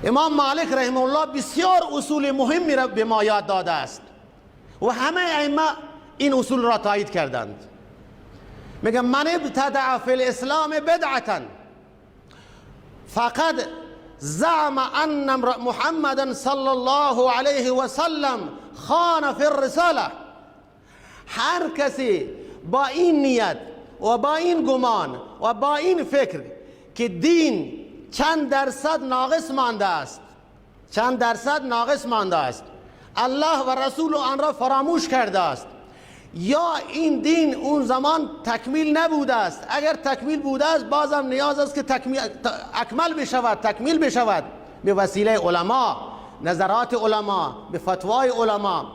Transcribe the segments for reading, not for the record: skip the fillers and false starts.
امام مالک رحمه الله بسیار اصول مهمی را به ما یاد داده است و همه ائمه این اصول را تایید کردند. میگه من ابتدع فی الاسلام بدعتا فقد زعم ان محمدا صلی الله علیه و سلم خان فی الرساله. هر کسی با این نیت و با این گمان و با این فکر که دین چند درصد ناقص مانده است، چند درصد ناقص مانده است، الله و رسول آن را فراموش کرده است، یا این دین اون زمان تکمیل نبوده است، اگر تکمیل بوده است بازم نیاز است که اکمل بشود، تکمیل بشود به وسیله علما، نظرات علما، به فتوای علما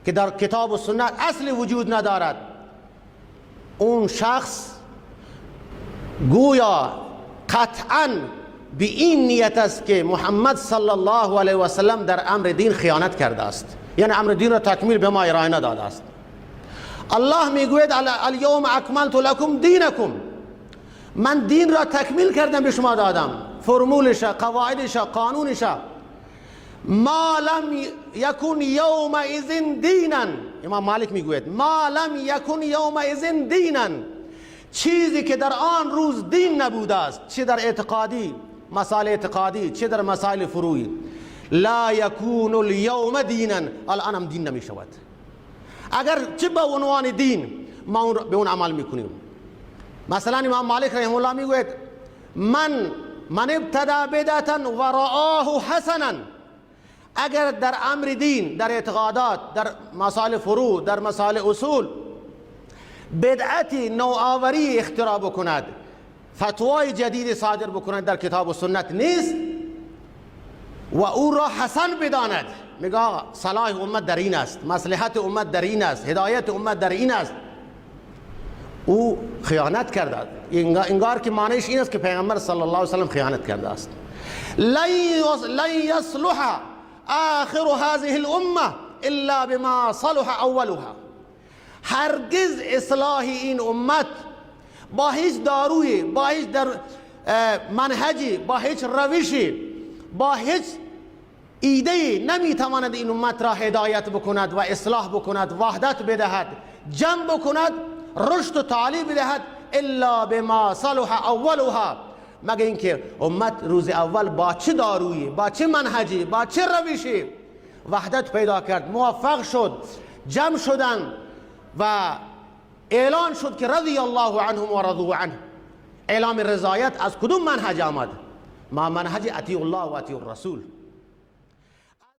که در کتاب و سنت اصل وجود ندارد. اون شخص گویا قطعا به این نیت است که محمد صلی الله علیه و سلم در امر دین خیانت کرده است، یعنی امر دین را تکمیل به ما ارائه نداده است. الله میگوید الیوم اکملت لکم دینکم، من دین را تکمیل کردم به شما دادم، فرمولش، قواعدش، قانونش. ما لم یکن یومئذ دینا، امام مالک میگوید ما لم یکن یومئذ دینا، چیزی که در آن روز دین نبوده است، چه در اعتقادی، مسائل اعتقادی، چه در مسائل فروعی، لا یکون الیوم دینا، الان هم دین نمی شود. اگر چه به عنوان دین ما به اون عمل میکنیم. مثلا امام مالک رحمه الله میگوید من ابتدع بدعتا و رآه حسنا، اگر در امر دین، در اعتقادات، در مسائل فروع، در مسائل اصول بدعتی، نوآوری اختراع بکند، فتوای جدید صادر بکند در کتاب و سنت نیست و او را حسن بداند، میگه صلاح امت در این است، مصلحت امت در این است، هدایت امت در این است، او خیانت کرده. انگار که معنیش این است که پیغمبر صلی الله علیه و سلم خیانت کرده است. لن یصلح آخر هذه الامه الا بما صلح اولها، هرگز اصلاح این امت با هیچ دارویی، با هیچ منهجی، با هیچ روشی، با هیچ ایده‌ای نمیتواند این امت را هدایت بکند و اصلاح بکند، وحدت بدهد، جمع بکند، رشد و تعالی بدهد، الا بما صلح اولها، مگر اینکه امت روز اول با چه دارویی، با چه منهجی، با چه روشی وحدت پیدا کرد، موفق شد، جمع شدن و اعلان شد که رضی الله عنهم و رضوا عنه. اعلام رضایت از کدوم منهج آمد؟ ما منهج اطیع الله و اطیع الرسول.